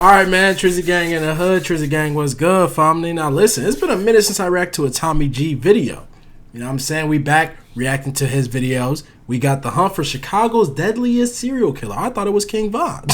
Alright, man, Trizzy Gang in the hood. Trizzy Gang, what's good, family? Now, listen, it's been a minute since I reacted to a Tommy G video. You know what I'm saying? We back reacting to his videos. We got the hunt for Chicago's deadliest serial killer. I thought it was King Von.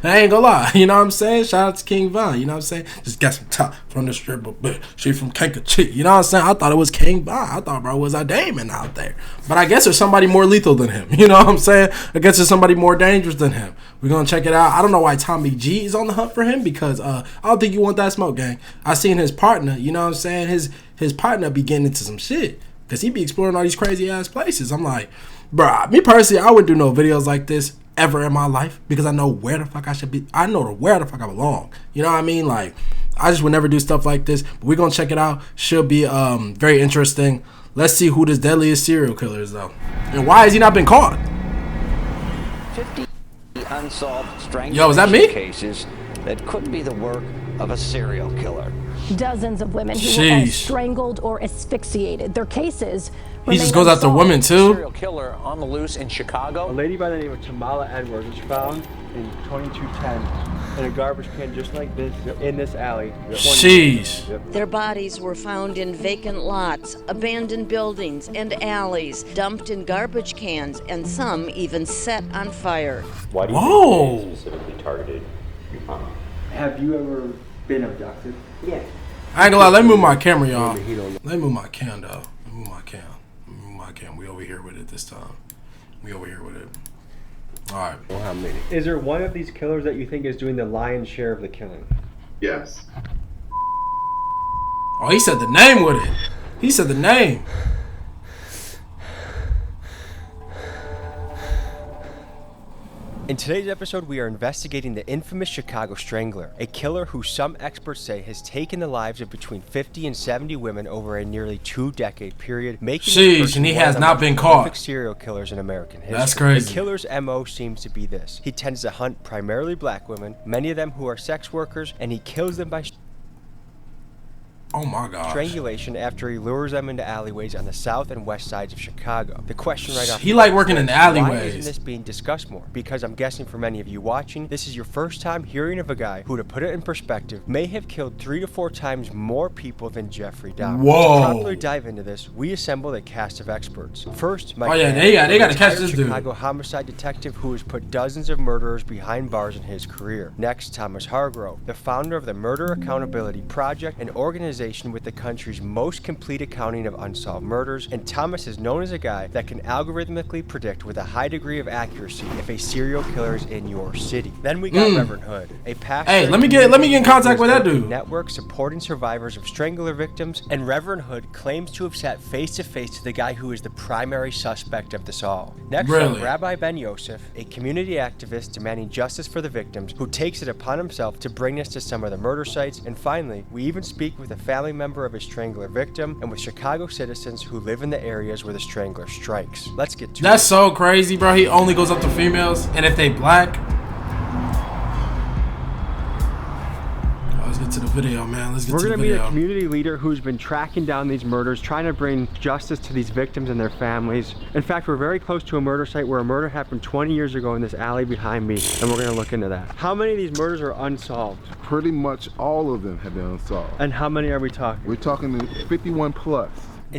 I ain't gonna lie. You know what I'm saying? Shout out to King Von. You know what I'm saying? Just got some top from the stripper, but she from Kankakee. You know what I'm saying? I thought it was King Von. I thought, bro, it was a Damon out there. But I guess there's somebody more lethal than him. You know what I'm saying? I guess there's somebody more dangerous than him. We're gonna check it out. I don't know why Tommy G is on the hunt for him because I don't think you want that smoke, gang. I seen his partner. You know what I'm saying? His partner be getting into some shit. Because he be exploring all these crazy ass places. I'm like, bruh, me personally, I wouldn't do no videos like this ever in my life because I know where the fuck I should be. I know where the fuck I belong. You know what I mean? Like, I just would never do stuff like this. But we're going to check it out. Should be very interesting. Let's see who this deadliest serial killer is, though. And why has he not been caught? 50 unsolved strangulation cases that could be the work of a serial killer. Dozens of women who were strangled or asphyxiated. Their cases. He just goes after women too. Serial killer on the loose in Chicago. A lady by the name of Tamala Edwards was found in 2210 in a garbage can just like this in this alley. Sheesh. Their bodies were found in vacant lots, abandoned buildings, and alleys, dumped in garbage cans, and some even set on fire. Why do you think they specifically targeted your mom? Have you ever been abducted? Yeah. I ain't gonna lie, let me move my camera, y'all. Let me move my cam, though. Let me move my cam. We over here with it this time. We over here with it. Alright. Well, how many? Is there one of these killers that you think is doing the lion's share of the killing? Yes. Oh, he said the name with it. He said the name. In today's episode, we are investigating the infamous Chicago Strangler, a killer who some experts say has taken the lives of between 50 and 70 women over a nearly 2-decade period, making Sheesh, and he has not been caught. Serial killers in American history. That's crazy. The killer's MO seems to be this. He tends to hunt primarily black women, many of them who are sex workers, and he kills them by oh my gosh. strangulation after he lures them into alleyways on the south and west sides of Chicago. The question right off he like working in alleyways. Why isn't this being discussed more? Because I'm guessing for many of you watching, this is your first time hearing of a guy who, to put it in perspective, may have killed 3 to 4 times more people than Jeffrey Dahmer. Whoa. To properly dive into this, we assembled a cast of experts. First, my they got to catch this dude. Chicago homicide detective who has put dozens of murderers behind bars in his career. Next, Thomas Hargrove, the founder of the Murder Accountability Project, an organization with the country's most complete accounting of unsolved murders, and Thomas is known as a guy that can algorithmically predict with a high degree of accuracy if a serial killer is in your city. Then we got Reverend Hood, a pastor. Hey, let me get in contact with that dude. Network supporting survivors of strangler victims, and Reverend Hood claims to have sat face to face to the guy who is the primary suspect of this all. Next, Rabbi Ben Yosef, a community activist demanding justice for the victims, who takes it upon himself to bring us to some of the murder sites. And finally, we even speak with a family member of a strangler victim and with Chicago citizens who live in the areas where the strangler strikes. Let's get to it. That's so crazy, bro. He only goes up to females, and if they black. Let's get to the video, man. Let's get to the video. We're going to meet a community leader who's been tracking down these murders, trying to bring justice to these victims and their families. In fact, we're very close to a murder site where a murder happened 20 years ago in this alley behind me, and we're going to look into that. How many of these murders are unsolved? Pretty much all of them have been unsolved. And how many are we talking? We're talking 51 plus.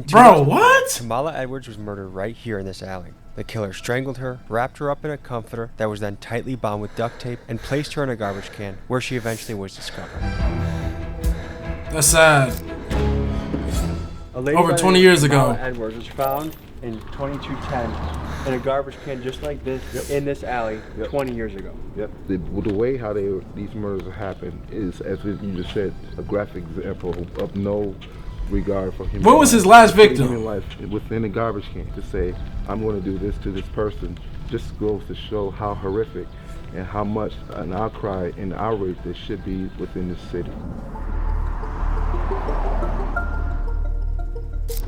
Bro, what? Tamala Edwards was murdered right here in this alley. The killer strangled her, wrapped her up in a comforter that was then tightly bound with duct tape, and placed her in a garbage can, where she eventually was discovered. That's sad. Over 20 years ago. Edwards was found in 2210 in a garbage can just like this in this alley 20 years ago. Yep. The way how these murders happen is, as you just said, a graphic example of no regard for human. When was his last victim? Human life within a garbage can. To say, I'm going to do this to this person, just goes to show how horrific and how much an outcry and outrage there should be within this city.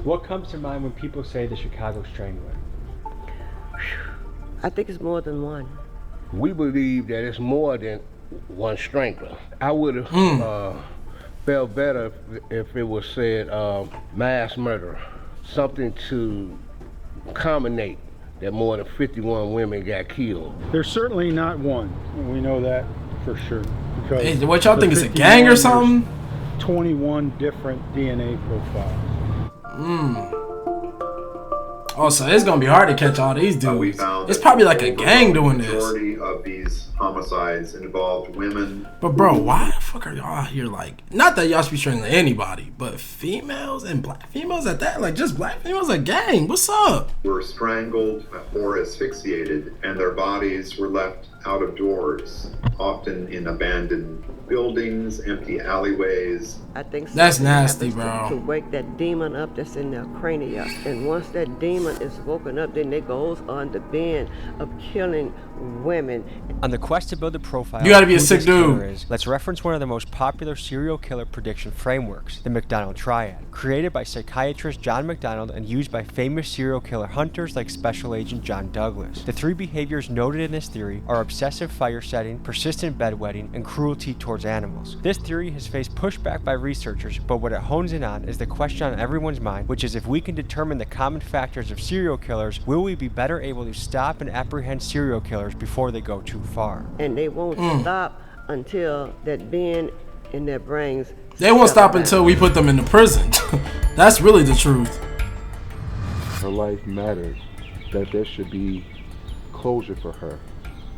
What comes to mind when people say the Chicago Strangler? I think it's more than one. We believe that it's more than one strangler. I would have felt better if it was said mass murder, something to culminate that more than 51 women got killed. There's certainly not one. We know that for sure. Because hey, what y'all think is a gang or something? 21 different DNA profiles. Oh, so it's gonna be hard to catch all these dudes. It's probably like a gang doing this. The majority of these homicides involved women. But bro, why the fuck are y'all out here like? Not that y'all should be strangling anybody, but females and black females at that, like just black females, a gang. What's up? Were strangled or asphyxiated, and their bodies were left out of doors, often in abandoned buildings, empty alleyways. I think that's nasty, bro. To wake that demon up that's in their cranium, and once that demon is woken up, then it goes on the bend of killing women. On the quest to build a profile, you gotta be a sick dude. Let's reference one of the most popular serial killer prediction frameworks, the McDonald Triad, created by psychiatrist John McDonald and used by famous serial killer hunters like Special Agent John Douglas. The three behaviors noted in this theory are obsessive fire setting, persistent bedwetting, and cruelty towards animals. This theory has faced pushback by researchers, but what it hones in on is the question on everyone's mind, which is if we can determine the common factors of serial killers, will we be better able to stop and apprehend serial killers before they go too far? And they won't stop until that bend in their brains. They won't stop until we put them in the prison. That's really the truth. Her life matters. That there should be closure for her.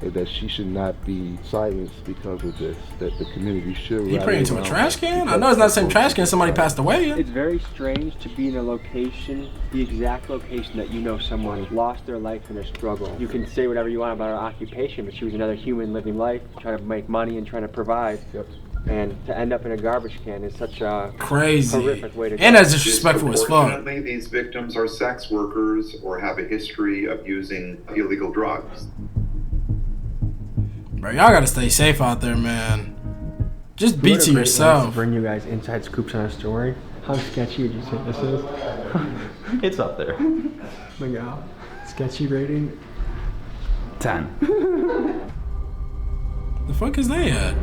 That she should not be silenced because of this. That the community should. He praying into a trash can? I know it's not the same trash can somebody passed away in. It's very strange to be in a location, the exact location that you know someone lost their life in a struggle. You can say whatever you want about her occupation, but she was another human living life, trying to make money and trying to provide. Yep. And to end up in a garbage can is such a crazy, horrific way to go. And that's disrespectful as fuck. Unfortunately, these victims are sex workers or have a history of using illegal drugs. Bro, y'all gotta stay safe out there, man. Just be to yourself. To bring you guys inside scoops on a story. How sketchy would you say this is? It's up there. My God. Sketchy rating? 10. The fuck is they at?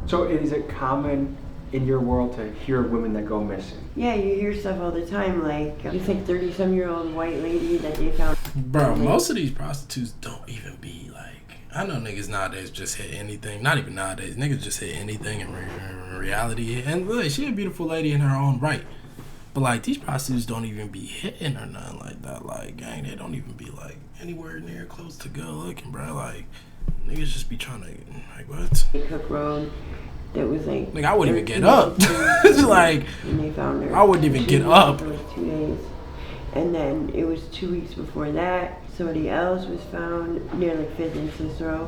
So is it common in your world to hear women that go missing? Yeah, you hear stuff all the time, like you think 30-some-year-old white lady that they found. Bro, most of these prostitutes don't even be like. I know niggas nowadays just hit anything. Not even nowadays. Niggas just hit anything in reality. And look, she a beautiful lady in her own right. But like these prostitutes don't even be hitting or nothing like that. Like, gang, they don't even be like anywhere near close to good looking, bro. Like, niggas just be trying to like what? Cook Road. That was like. Like I wouldn't even get up. It's like when they found her. I wouldn't even get up. For like 2 days, and then it was 2 weeks before that. Somebody else was found near like 5th and Cicero.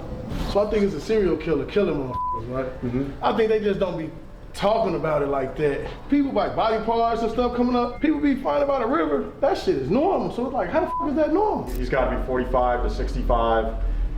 So I think it's a serial killer killing motherfuckers, right? I think they just don't be talking about it like that. People like body parts and stuff coming up. People be finding about a river. That shit is normal. So it's like, how the fuck is that normal? He's got to be 45 to 65.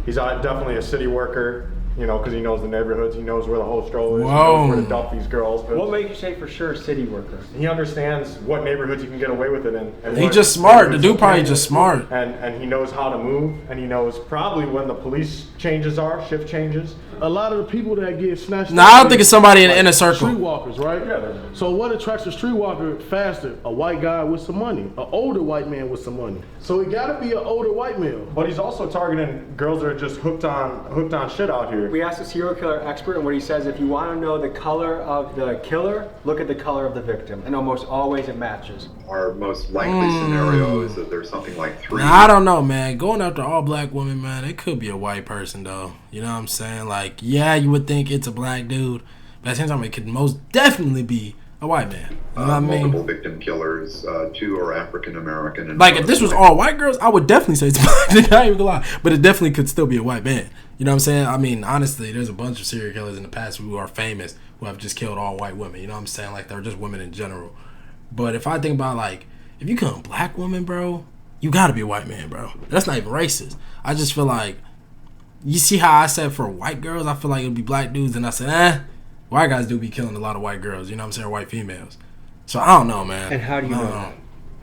He's definitely a city worker. You know, because he knows the neighborhoods, he knows where the whole stroll is, he knows where to dump these girls. But what makes you say for sure city worker? He understands what neighborhoods you can get away with it in. And he's just smart. The dude probably just smart. And he knows how to move, and he knows probably when the police changes are, shift changes. A lot of the people that get snatched. Nah, I don't think it's somebody in the inner circle. Streetwalkers, right? Yeah. So what attracts a streetwalker faster? A white guy with some money, an older white man with some money. So it got to be an older white male. But he's also targeting girls that are just hooked on shit out here. We asked a serial killer expert, and what he says, if you want to know the color of the killer, look at the color of the victim, and almost always it matches. Our most likely scenario is that there's something like 3. Now, I don't know, man. Going after all black women, man, it could be a white person, though. You know what I'm saying? Like, yeah, you would think it's a black dude, but at the same time, it could most definitely be a white man. You know what I mean? Multiple victim killers, 2 are African American. Like, if this was all white girls, I would definitely say it's black. I ain't even gonna lie. But it definitely could still be a white man. You know what I'm saying? I mean, honestly, there's a bunch of serial killers in the past who are famous who have just killed all white women. You know what I'm saying? Like, they're just women in general. But if I think about, like, if you kill a black woman, bro, you gotta be a white man, bro. That's not even racist. I just feel like, you see how I said for white girls, I feel like it would be black dudes, and I said, white guys do be killing a lot of white girls, you know what I'm saying, or white females. So I don't know, man. And how do you know?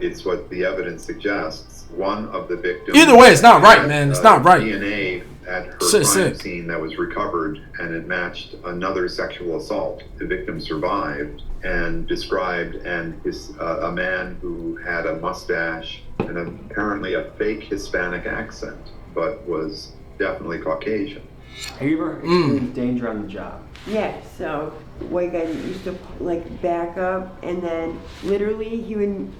It's what the evidence suggests. One of the victims. Either way, it's not right, man. It's not right. DNA at her crime scene that was recovered, and it matched another sexual assault. The victim survived and described a man who had a mustache and apparently a fake Hispanic accent, but was definitely Caucasian. Have you ever experienced danger on the job? Yeah, so white guy used to like back up, and then literally he would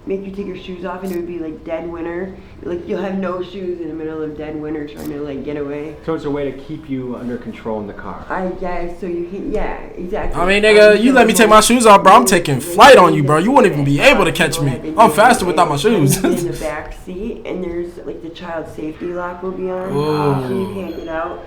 make you take your shoes off, and it would be like dead winter. Like you'll have no shoes in the middle of dead winter trying to like get away. So it's a way to keep you under control in the car. I guess so. You can, yeah, exactly. I mean, nigga, you let me take my shoes off, bro. I'm taking flight on you, bro. You wouldn't even be able to catch me. I'm faster without my shoes. In the back seat, and there's like the child safety lock will be on, so you can't get out.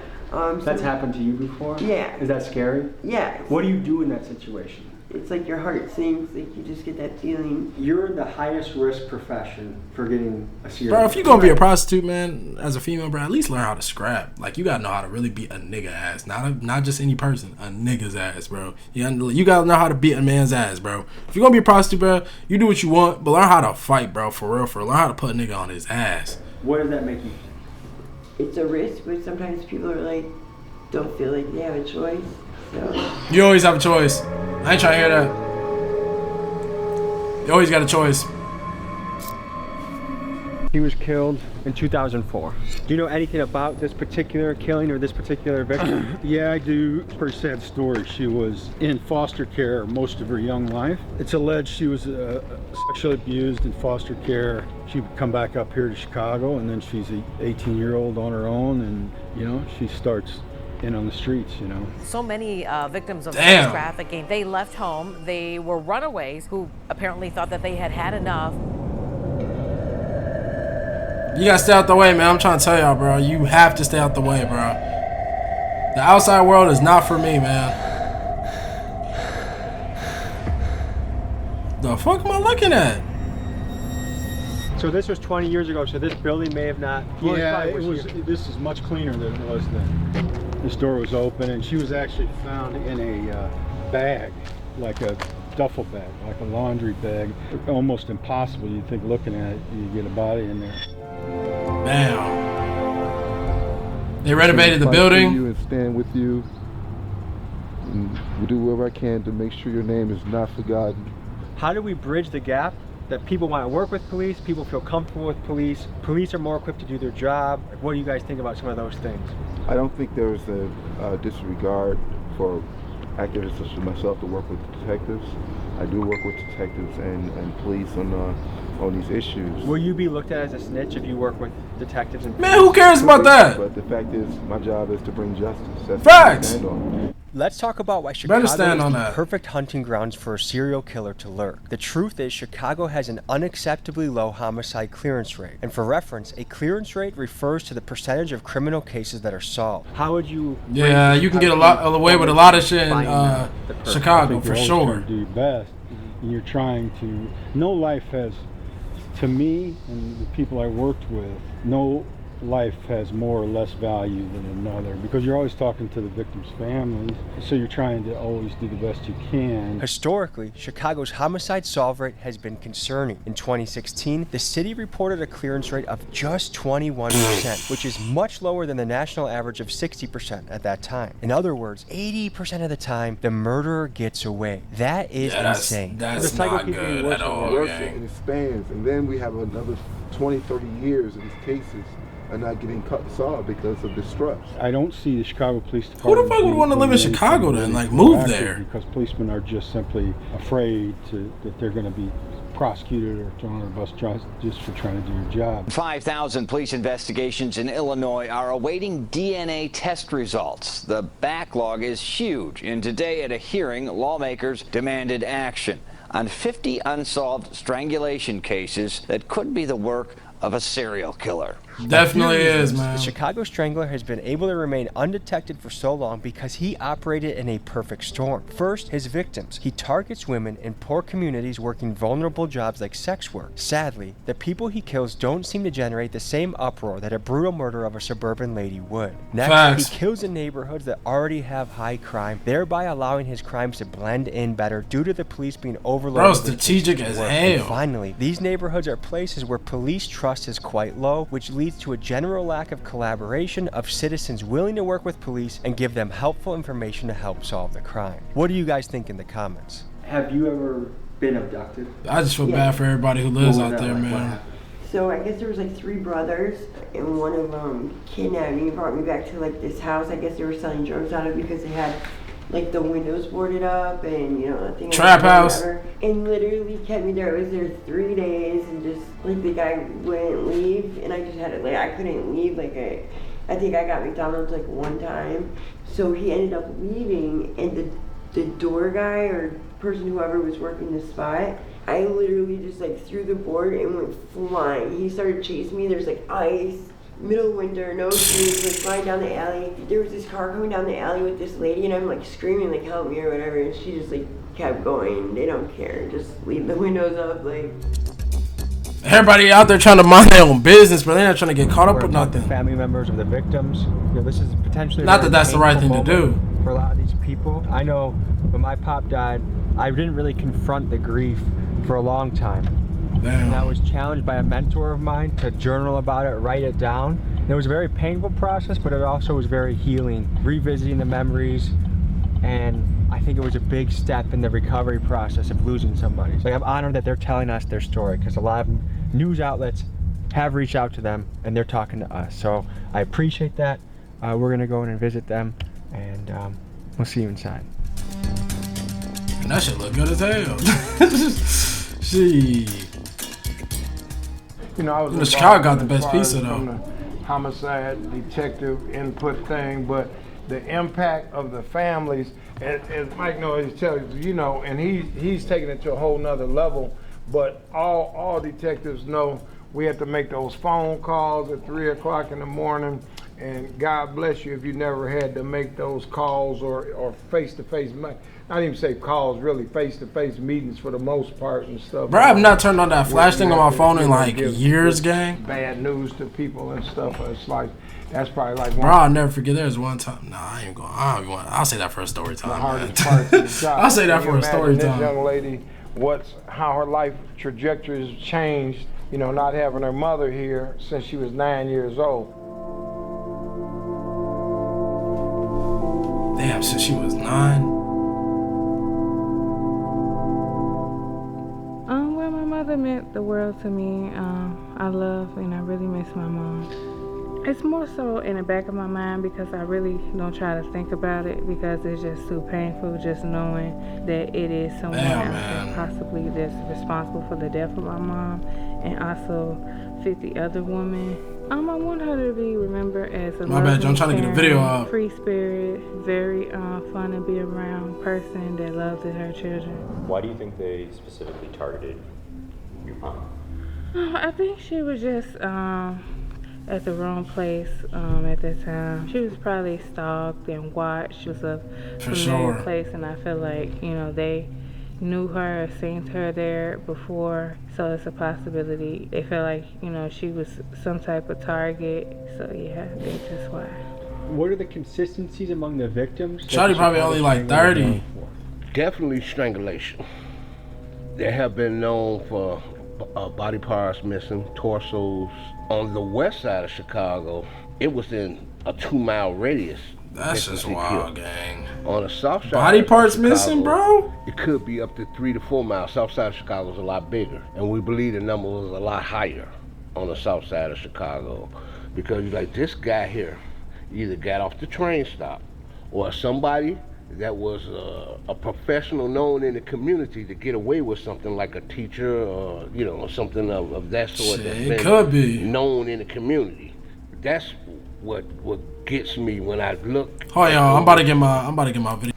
That's happened to you before? Yeah. Is that scary? Yeah. What do you do in that situation? It's like your heart sinks, like you just get that feeling. You're in the highest risk profession for getting a serious. Bro, if you're gonna be a prostitute, man, as a female, bro, at least learn how to scrap. Like, you gotta know how to really beat a nigga ass. Not just any person, a nigga's ass, bro. You gotta know how to beat a man's ass, bro. If you're gonna be a prostitute, bro, you do what you want, but learn how to fight, bro, for real. Learn how to put a nigga on his ass. What does that make you think? It's a risk, but sometimes people are like, don't feel like they have a choice. So. You always have a choice. I ain't trying to hear that. You always got a choice. He was killed in 2004. Do you know anything about this particular killing or this particular victim? Yeah, I do. Pretty sad story. She was in foster care most of her young life. It's alleged she was sexually abused in foster care. She would come back up here to Chicago, and then she's an 18-year-old on her own, and you know, she starts in on the streets, you know. So many victims of sex trafficking, they left home. They were runaways who apparently thought that they had had enough. You gotta stay out the way, man. I'm trying to tell y'all, bro. You have to stay out the way, bro. The outside world is not for me, man. The fuck am I looking at? So this was 20 years ago, so this building may have not... Yeah, this is much cleaner than it was then. This door was open, and she was actually found in a bag, like a duffel bag, like a laundry bag. Almost impossible. You'd think looking at it, you get a body in there. Damn. They renovated the building. You and stand with you, and we'll do whatever I can to make sure your name is not forgotten. How do we bridge the gap that people want to work with police, people feel comfortable with police, police are more equipped to do their job? What do you guys think about some of those things? I don't think there is a disregard for activists such as myself to work with detectives. I do work with detectives and police on these issues. Will you be looked at as a snitch if you work with detectives and police? Man, who cares about that? But the fact is, my job is to bring justice. That's Facts. Let's talk about why Chicago is on the that. perfect hunting grounds for a serial killer to lurk. The truth is, Chicago has an unacceptably low homicide clearance rate. And for reference, a clearance rate refers to the percentage of criminal cases that are solved. How would you... Yeah, you can get away with a lot of shit in Chicago, for sure. Do your best. And you're trying to... No life has, to me and the people I worked with, no life has more or less value than another, because you're always talking to the victims' families, so you're trying to always do the best you can. Historically, Chicago's homicide solve rate has been concerning. In 2016, the city reported a clearance rate of just 21%, which is much lower than the national average of 60% at that time. In other words, 80% of the time, the murderer gets away. That is insane. That's not good at all. And it spans, and then we have another 20, 30 years of these cases are not getting solved because of distrust. I don't see the Chicago Police Department. Who the fuck would want to live in Chicago then? Like, move there? Because policemen are just simply afraid that they're going to be prosecuted or thrown on a bus just for trying to do your job. 5,000 police investigations in Illinois are awaiting DNA test results. The backlog is huge, and today at a hearing, lawmakers demanded action on 50 unsolved strangulation cases that could be the work of a serial killer. Definitely is, man. The Chicago Strangler has been able to remain undetected for so long because he operated in a perfect storm. First, his victims. He targets women in poor communities working vulnerable jobs like sex work. Sadly, the people he kills don't seem to generate the same uproar that a brutal murder of a suburban lady would. Next, he kills in neighborhoods that already have high crime, thereby allowing his crimes to blend in better due to the police being overloaded. Bro, strategic as hell. And finally, these neighborhoods are places where police trust is quite low, which leads to a general lack of collaboration of citizens willing to work with police and give them helpful information to help solve the crime. What do you guys think in the comments? Have you ever been abducted? I just feel bad for everybody who lives out there, man. So I guess there was like 3 brothers, and one of them kidnapped me and brought me back to like this house. I guess they were selling drugs out of it because they had like the windows boarded up and, you know, nothing. Trap house. Whatever. And literally kept me there. I was there 3 days and just like the guy wouldn't leave, and I just had it like I couldn't leave. Like I think I got McDonald's like one time, so he ended up leaving, and the door guy or person, whoever was working the spot, I literally just like threw the board and went flying. He started chasing me. There's like ice, middle of winter, no shoes, like flying down the alley. There was this car coming down the alley with this lady, and I'm like screaming like help me or whatever, and she just like kept going. They don't care. Just leave the windows up. Like, everybody out there trying to mind their own business, but they're not trying to get caught up with nothing. Family members of the victims. You know, this is potentially not that that's the right thing to do for a lot of these people. I know when my pop died, I didn't really confront the grief for a long time. Damn. And I was challenged by a mentor of mine to journal about it, write it down. And it was a very painful process, but it also was very healing, revisiting the memories. And I think it was a big step in the recovery process of losing somebody. So I'm honored that they're telling us their story, because a lot of news outlets have reached out to them and they're talking to us. So I appreciate that. We're gonna go in and visit them, and we'll see you inside. And that shit look good as hell. Gee. You know, I was in Chicago got the best pizza though. From the homicide detective input thing, but the impact of the families, as Mike knows, he tells you know, and he's taking it to a whole nother level. But all detectives know we have to make those phone calls at 3 o'clock in the morning, and God bless you if you never had to make those calls or face-to-face, not even say calls, really face-to-face meetings for the most part and stuff. Bro, I've not turned on that flash thing on my phone in like years, gang. Bad news to people and stuff. It's like, that's probably like one. Bro, I'll never forget. There's one time. Nah, I ain't going. I'll say that for a story time. The hardest part of the job. I'll say that for a story time. This young lady, how her life trajectory has changed. You know, not having her mother here since she was 9 years old. Damn, since she was 9. Well, my mother meant the world to me. I love and I really miss my mom. It's more so in the back of my mind because I really don't try to think about it because it's just too painful just knowing that it is someone else that possibly that's responsible for the death of my mom and also 50 other women. I want her to be remembered as a I'm trying to get a video up. Free spirit, very fun to be around person that loves her children. Why do you think they specifically targeted your mom? I think she was just at the wrong place at that time. She was probably stalked and watched. She was a familiar place, and I feel like, you know, they knew her or seen her there before, so it's a possibility. They felt like, you know, she was some type of target, so yeah, I think that's why. What are the consistencies among the victims? Shawty probably only like 30. Definitely strangulation. They have been known for body parts missing, torsos. On the west side of Chicago, it was in a 2-mile radius. That's just wild, gang. On the south side, body parts Chicago, missing, bro? It could be up to 3 to 4 miles. South side of Chicago is a lot bigger, and we believe the number was a lot higher on the south side of Chicago, because like this guy here either got off the train stop, or somebody that was a professional known in the community to get away with something like a teacher or, you know, something of that sort. It could be known in the community. That's what gets me when I look. Oh, y'all, I'm about to get my video.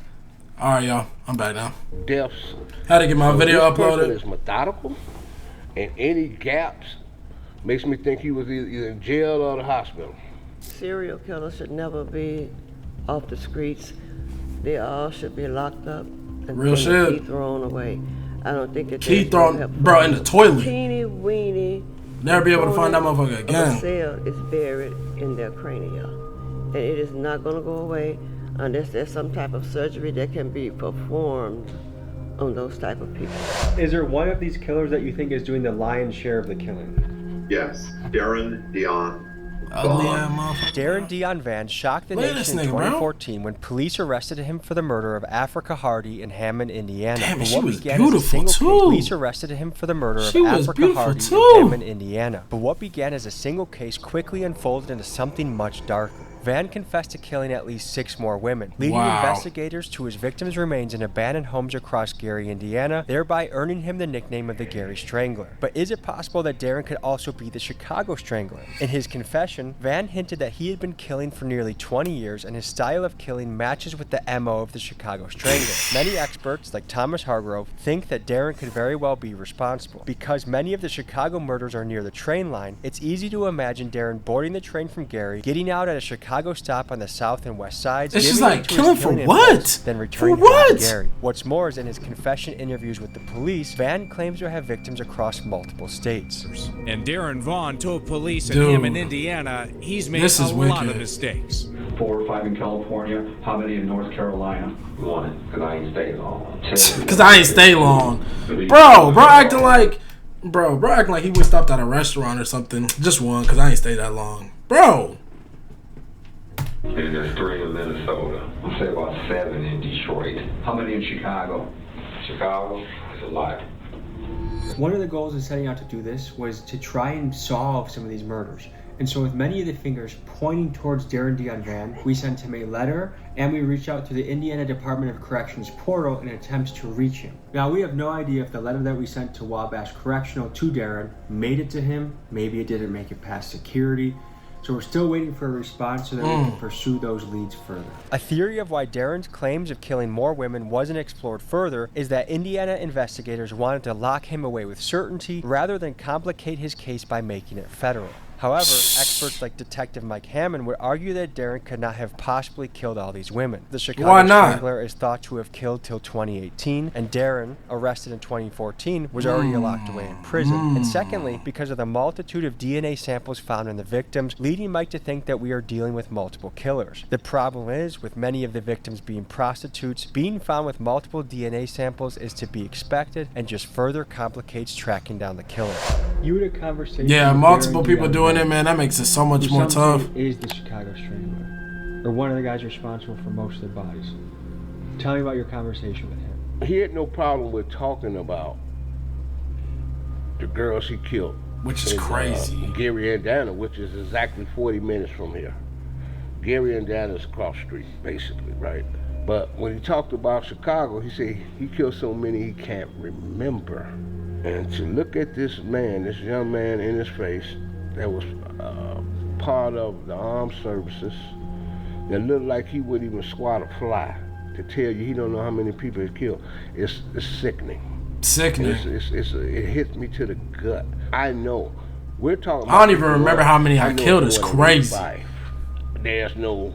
All right, y'all, I'm back now. Deaths. Had to get my video uploaded. It's methodical, and any gaps makes me think he was either in jail or the hospital. Serial killers should never be off the streets. They all should be locked up and real shit. Key thrown away. I don't think that key thrown, bro, in the toilet. Teeny weeny. Never be able to find that motherfucker again. The cell is buried in their cranium, and it is not going to go away unless there's some type of surgery that can be performed on those type of people. Is there one of these killers that you think is doing the lion's share of the killing? Yes, Darren Dion. Ugly ass motherfucker. Darren Dion Van shocked the nation in 2014 when police arrested him for the murder of Africa Hardy in Hammond, Indiana. Damn, But she what was began beautiful as a single too. case, police arrested him for the murder of She was Africa beautiful Hardy too. in Hammond, Indiana. But what began as a single case quickly unfolded into something much darker. Van confessed to killing at least 6 more women, leading investigators to his victims' remains in abandoned homes across Gary, Indiana, thereby earning him the nickname of the Gary Strangler. But is it possible that Darren could also be the Chicago Strangler? In his confession, Van hinted that he had been killing for nearly 20 years and his style of killing matches with the MO of the Chicago Strangler. Many experts, like Thomas Hargrove, think that Darren could very well be responsible. Because many of the Chicago murders are near the train line, it's easy to imagine Darren boarding the train from Gary, getting out at a Chicago stop on the south and west sides. It's just like killing for what? Then returning to Gary. What's more is in his confession interviews with the police, Van claims to have victims across multiple states. And Darren Vaughn told police in Hammond, Indiana, he's made a lot of mistakes. 4 or 5 in California. How many in North Carolina? 1, because I ain't stay long. Because I ain't stay long. Bro acting like he was stopped at a restaurant or something. Just 1, because I ain't stay that long. Bro. And there's 3 in Minnesota. I'll say about 7 in Detroit. How many in Chicago? Chicago is a lot. One of the goals in setting out to do this was to try and solve some of these murders. And so with many of the fingers pointing towards Darren Dion Van, we sent him a letter and we reached out to the Indiana Department of Corrections portal in attempts to reach him. Now we have no idea if the letter that we sent to Wabash Correctional to Darren made it to him. Maybe it didn't make it past security. So we're still waiting for a response so that we can pursue those leads further. A theory of why Darren's claims of killing more women wasn't explored further is that Indiana investigators wanted to lock him away with certainty rather than complicate his case by making it federal. However, experts like Detective Mike Hammond would argue that Darren could not have possibly killed all these women. The Chicago Strangler is thought to have killed till 2018, and Darren, arrested in 2014, was already locked away in prison. And secondly, because of the multitude of DNA samples found in the victims, leading Mike to think that we are dealing with multiple killers. The problem is, with many of the victims being prostitutes, being found with multiple DNA samples is to be expected and just further complicates tracking down the killer. You had a conversation. Yeah, multiple people doing it, man. That makes it so much more tough. Is the Chicago Strangler, or one of the guys responsible for most of the bodies? Tell me about your conversation with him. He had no problem with talking about the girls he killed, which is crazy. Gary, Indiana, which is exactly 40 minutes from here. Gary, Indiana is across the street, basically, right? But when he talked about Chicago, he said he killed so many he can't remember. And to look at this man, this young man in his face, that was part of the armed services, that looked like he wouldn't even swat a fly, to tell you he don't know how many people he killed, it's sickening. Sickening. It hits me to the gut. I know. We're talking. I don't even remember how many I killed. It's crazy. There's no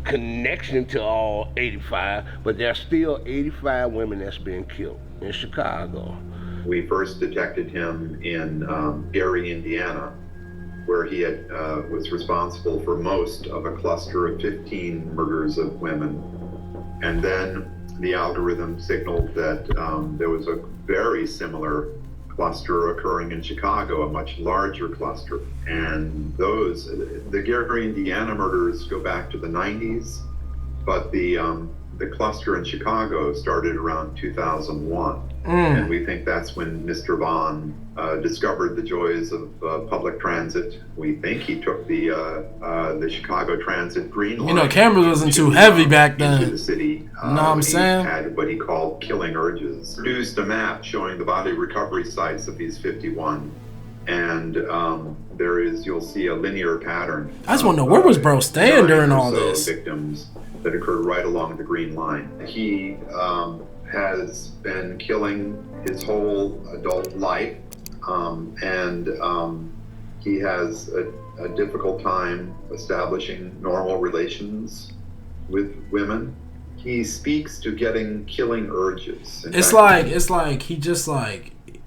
connection to all 85, but there's still 85 women that's being killed in Chicago. We first detected him in Gary, Indiana, where he had, was responsible for most of a cluster of 15 murders of women. And then the algorithm signaled that there was a very similar cluster occurring in Chicago, a much larger cluster. And the Gary, Indiana murders go back to the 90s, but the cluster in Chicago started around 2001. And we think that's when Mr. Vaughn discovered the joys of public transit. We think he took the Chicago Transit Green Line. You know, cameras wasn't too heavy back then. Into the city. You know what I'm saying? He had what he called killing urges. Produced a map showing the body recovery sites of these 51. And you'll see a linear pattern. I just want to know, where was bro staying during all this? Victims that occurred right along the Green Line. He has been killing his whole adult life, and he has a difficult time establishing normal relations with women. He speaks to killing urges.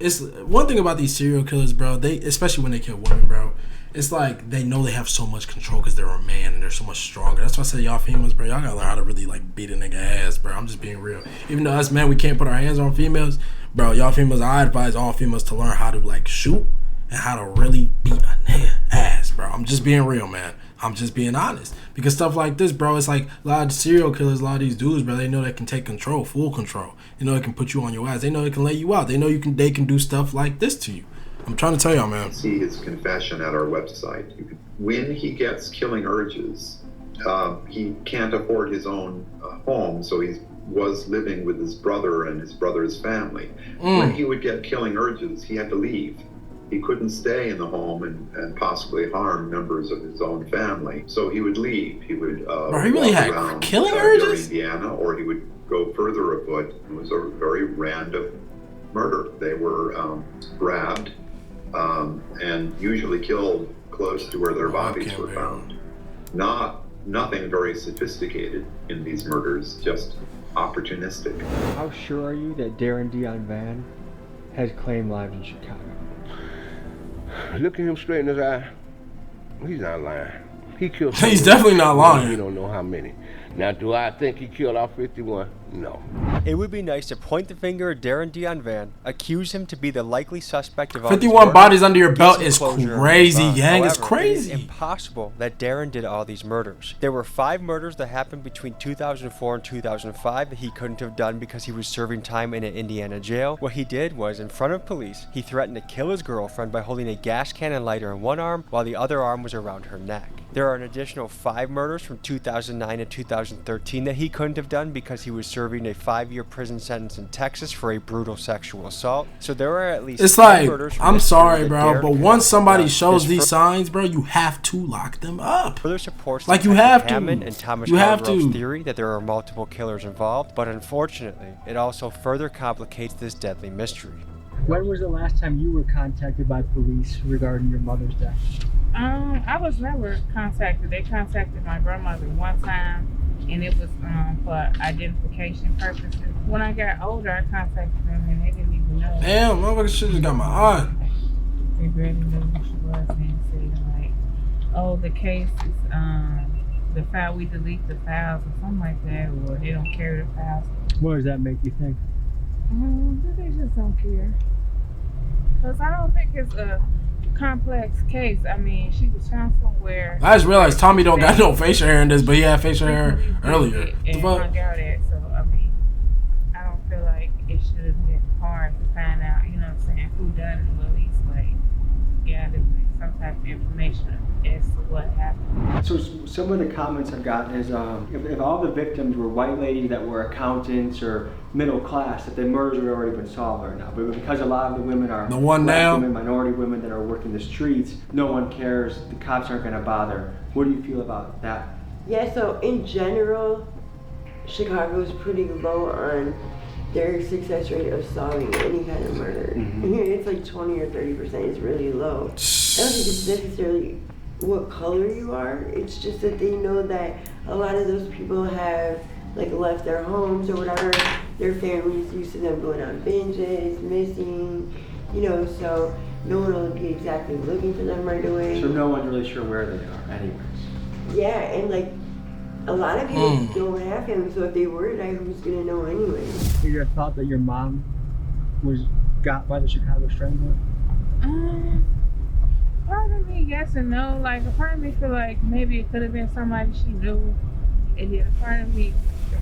It's one thing about these serial killers, bro. Especially when they kill women, bro. It's like they know they have so much control because they're a man and they're so much stronger. That's why I say y'all females, bro, y'all gotta learn how to really like beat a nigga ass, bro. I'm just being real. Even though us men, we can't put our hands on females, bro. Y'all females, I advise all females to learn how to like shoot and how to really beat a nigga ass, bro. I'm just being real, man. I'm just being honest. Because stuff like this, bro, it's like a lot of serial killers, a lot of these dudes, bro, they know they can take control, full control. They know they can put you on your ass. They know they can lay you out. They know they can do stuff like this to you. I'm trying to tell y'all, man. See his confession at our website. When he gets killing urges, he can't afford his own home, so he was living with his brother and his brother's family. When he would get killing urges, he had to leave. He couldn't stay in the home and possibly harm members of his own family, so he would leave. He would bro, he really had around killing urges? Indiana, or he would go further afoot. It was a very random murder. They were grabbed and usually killed close to where their bodies were found. Nothing very sophisticated in these murders, just opportunistic. How sure are you that Darren Dion Van has claimed lives in Chicago? Look at him straight in his eye. He's not lying. He killed. He's definitely not lying. We don't know how many. Now, do I think he killed all 51? No. It would be nice to point the finger at Darren Dion Van, accuse him to be the likely suspect of all 51 bodies under your belt is crazy, gang. It's crazy. It is impossible that Darren did all these murders. There were 5 murders that happened between 2004 and 2005 that he couldn't have done because he was serving time in an Indiana jail. What he did was, in front of police, he threatened to kill his girlfriend by holding a gas can and lighter in one arm while the other arm was around her neck. There are an additional 5 murders from 2009 to 2013 that he couldn't have done because he was serving a 5-year prison sentence in Texas for a brutal sexual assault. So there are at least 10 murders from I'm this sorry, year that bro, Darren but could once have somebody done. shows This these signs, bro, you have to lock them up. further supports Like, the you have to. Hammond and Thomas You have Hargrove's to. theory that there are multiple killers involved, but unfortunately, it also further complicates this deadly mystery. When was the last time you were contacted by police regarding your mother's death? I was never contacted. They contacted my grandmother one time, and it was for identification purposes. When I got older, I contacted them, and they didn't even know. Damn, motherfucker should have got my eye. They barely knew who she was, and said like, "Oh, the case is the file. We delete the files or something like that, or they don't carry the files." What does that make you think? They just don't care. Cause I don't think it's a complex case. I mean, she was found somewhere. I just realized Tommy don't got no facial hair in this, but he had facial hair earlier. And hung out at, so I mean, I don't feel like it should have been hard to find out. You know what I'm saying? Who done it? At least like, yeah, there's some type of information as to what happened. So some of the comments I've gotten is if all the victims were white ladies that were accountants or middle class, that the murders would already been solved right now. But because a lot of the women are black women, minority women that are working the streets, no one cares. The cops aren't going to bother. What do you feel about that? Yeah, so in general, Chicago is pretty low on their success rate of solving any kind of murder. It's like 20 or 30%. It's really low. I don't think it's necessarily what color you are. It's just that they know that a lot of those people have like left their homes or whatever. Their families used to them going on binges, missing, you know, so no one will be exactly looking for them right away. So no one's really sure where they are anyways. Yeah, and like a lot of people don't have families, so if they were to die, who's gonna know anyway? Is there a thought that your mom was got by the Chicago Strangler? Part of me yes and no. Like a part of me feel like maybe it could have been somebody she knew, and then a part of me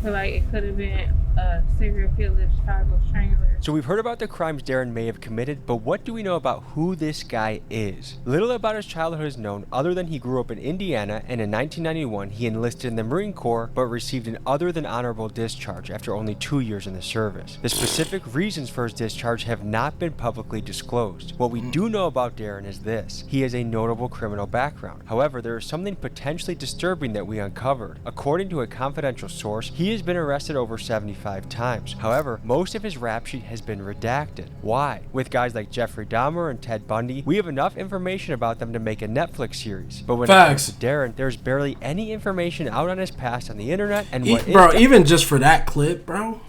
feel like it could have been a serial killer, Chicago Strangler. So we've heard about the crimes Darren may have committed, but what do we know about who this guy is? Little about his childhood is known other than he grew up in Indiana, and in 1991 he enlisted in the Marine Corps but received an other than honorable discharge after only 2 years in the service. The specific reasons for his discharge have not been publicly disclosed. What we do know about Darren is this: he has a notable criminal background. However, there is something potentially disturbing that we uncovered. According to a confidential source, he has been arrested over 75 times. However, most of his rap sheet has been redacted. Why? With guys like Jeffrey Dahmer and Ted Bundy, we have enough information about them to make a Netflix series. But when it comes to Darren, there's barely any information out on his past on the internet, and even just for that clip, bro,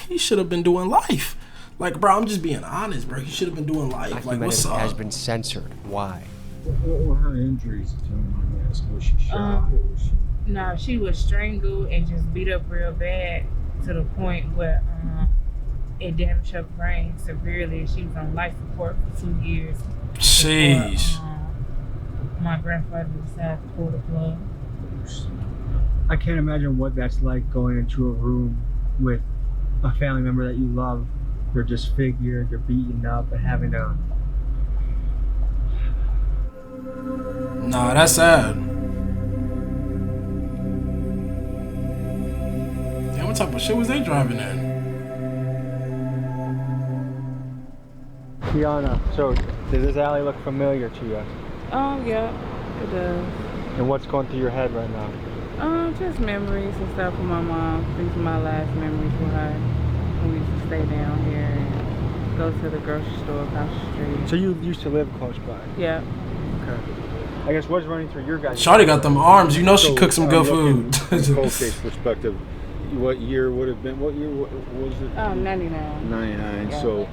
he should have been doing life. Like, bro, I'm just being honest, bro. He should have been doing life. Like, what's up? Has been censored. Why? What were her injuries? Was she shot? No, she was strangled and just beat up real bad to the point where it damaged her brain severely. She was on life support for 2 years. Sheesh. my grandfather decided to pull the plug. I can't imagine what that's like going into a room with a family member that you love. They're disfigured, they're beaten up, and having to... Nah, that's sad. Damn, what type of shit was they driving in? Kiana, so does this alley look familiar to you? Yeah, it does. And what's going through your head right now? Just memories and stuff with my mom. These are my last memories with her. We used to stay down here and go to the grocery store across the street. So you used to live close by? Yeah. Okay. I guess what's running through your guys' Shawty got them arms. You know she cooks some good food. From a cold case perspective, what year would have been? What year was it? 99. 99. Yeah. So,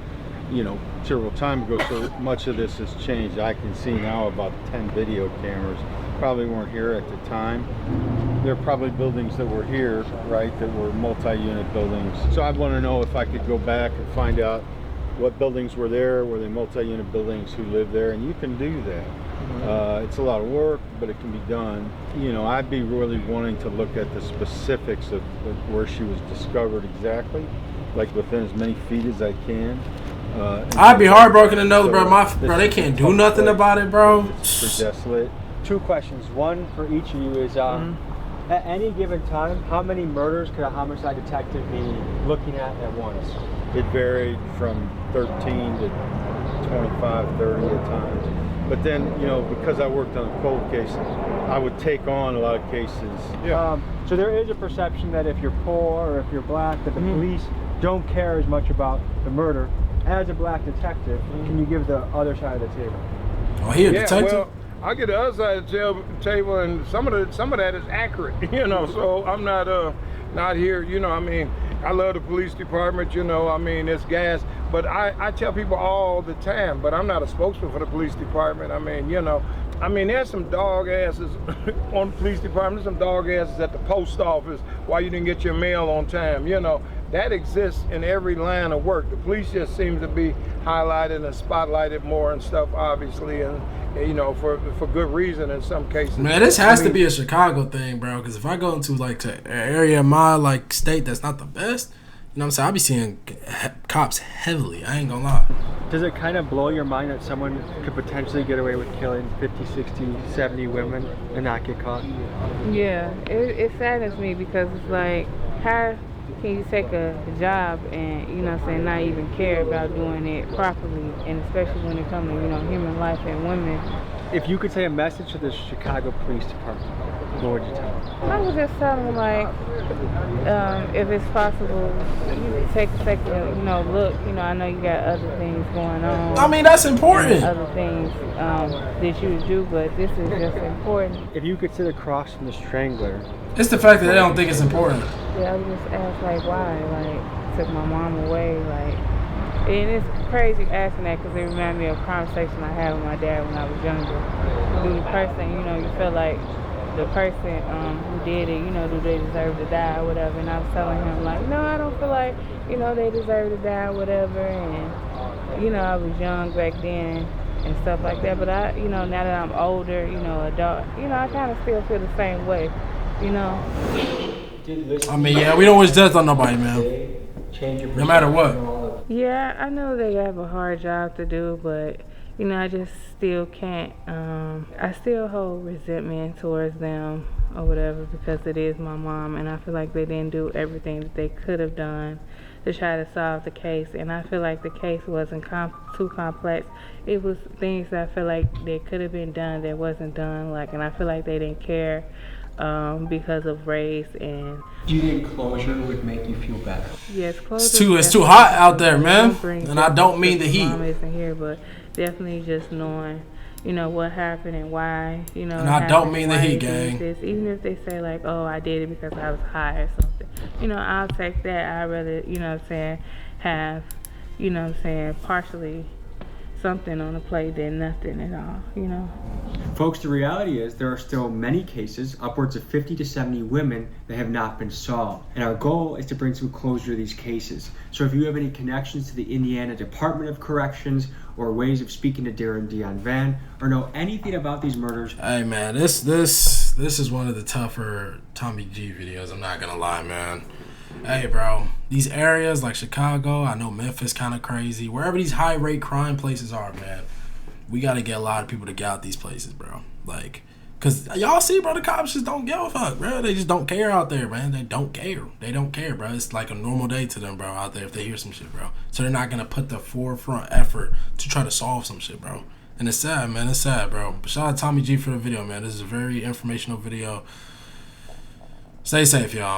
you know, several time ago. So much of this has changed. I can see now about 10 video cameras. Probably weren't here at the time. There are probably buildings that were here, right, that were multi-unit buildings. So I want to know if I could go back and find out what buildings were there, were they multi-unit buildings, who lived there, and you can do that. It's a lot of work, but it can be done. You know, I'd be really wanting to look at the specifics of where she was discovered exactly, like within as many feet as I can. I'd be heartbroken to know, bro, they can't do nothing about it, bro. It's desolate. Two questions. One for each of you is, at any given time, how many murders could a homicide detective be looking at once? It varied from 13 to 25, 30 at times. But then, you know, because I worked on a cold case, I would take on a lot of cases. Yeah. So there is a perception that if you're poor or if you're black, that the police don't care as much about the murder. As a black detective, can you give the other side of the table? Oh, he a detective? Well, I get the other side of the table, and some of that is accurate, you know. So I'm not here, you know. I mean, I love the police department, you know. I mean, it's gas, but I tell people all the time, but I'm not a spokesman for the police department. I mean, you know, there's some dog asses on the police department. There's some dog asses at the post office. Why you didn't get your mail on time, you know. That exists in every line of work. The police just seem to be highlighted and spotlighted more and stuff, obviously, and you know, for good reason in some cases. Man, this has to be a Chicago thing, bro. Because if I go into like an area of my state that's not the best, you know what I'm saying? I'll be seeing cops heavily. I ain't gonna lie. Does it kind of blow your mind that someone could potentially get away with killing 50, 60, 70 women and not get caught? Yeah, it saddens me because it's like, how can you take a job and, you know what I'm saying, not even care about doing it properly, and especially when it comes to, you know, human life and women. If you could say a message to the Chicago Police Department, what would you tell them? I would just tell them, like, if it's possible, you take a second, you know, look, you know, I know you got other things going on. I mean, that's important. Other things that you would do, but this is just important. If you could sit across from the strangler. It's the fact that they don't think it's important. Yeah, I would just ask, like, why? Like, took my mom away, like, and it's crazy asking that because it reminds me of a conversation I had with my dad when I was younger. Do the person, you know, you feel like the person who did it, you know, do they deserve to die or whatever? And I was telling him, like, no, I don't feel like, you know, they deserve to die or whatever. And, you know, I was young back then and stuff like that. But I, you know, now that I'm older, you know, adult, you know, I kind of still feel the same way, you know. I mean, yeah, we don't wish death on nobody, man. No matter what. Yeah, I know they have a hard job to do, but, you know, I just still can't, I still hold resentment towards them or whatever because it is my mom, and I feel like they didn't do everything that they could have done to try to solve the case, and I feel like the case wasn't too complex. It was things that I feel like that could have been done that wasn't done, like, and I feel like they didn't care because of race. And do you think closure would make you feel better? Yes, closure. It's too hot out there, man, and I don't mean the heat. Mom isn't here, but definitely just knowing, you know, what happened and why, you know. And I don't mean the heat, gang. Even if they say, like, oh, I did it because I was high or something, you know, I'll take that. I'd rather, you know what I'm saying, have, you know what I'm saying, partially something on the plate than nothing at all, you know. Folks, the reality is there are still many cases, upwards of 50 to 70 women, that have not been solved. And our goal is to bring some closure to these cases. So if you have any connections to the Indiana Department of Corrections or ways of speaking to Darren Dion Van or know anything about these murders. Hey man, this is one of the tougher Tommy G videos, I'm not gonna lie, man. Hey bro, these areas like Chicago, I know Memphis kind of crazy, wherever these high rate crime places are, man, we got to get a lot of people to get out these places, bro. Like, cause y'all see, bro, the cops just don't give a fuck, bro. They just don't care out there, man. They don't care, bro. It's like a normal day to them, bro, out there if they hear some shit, bro. So they're not gonna put the forefront effort to try to solve some shit, bro. And it's sad, man. It's sad, bro. But shout out to Tommy G for the video, man. This is a very informational video. Stay safe, y'all.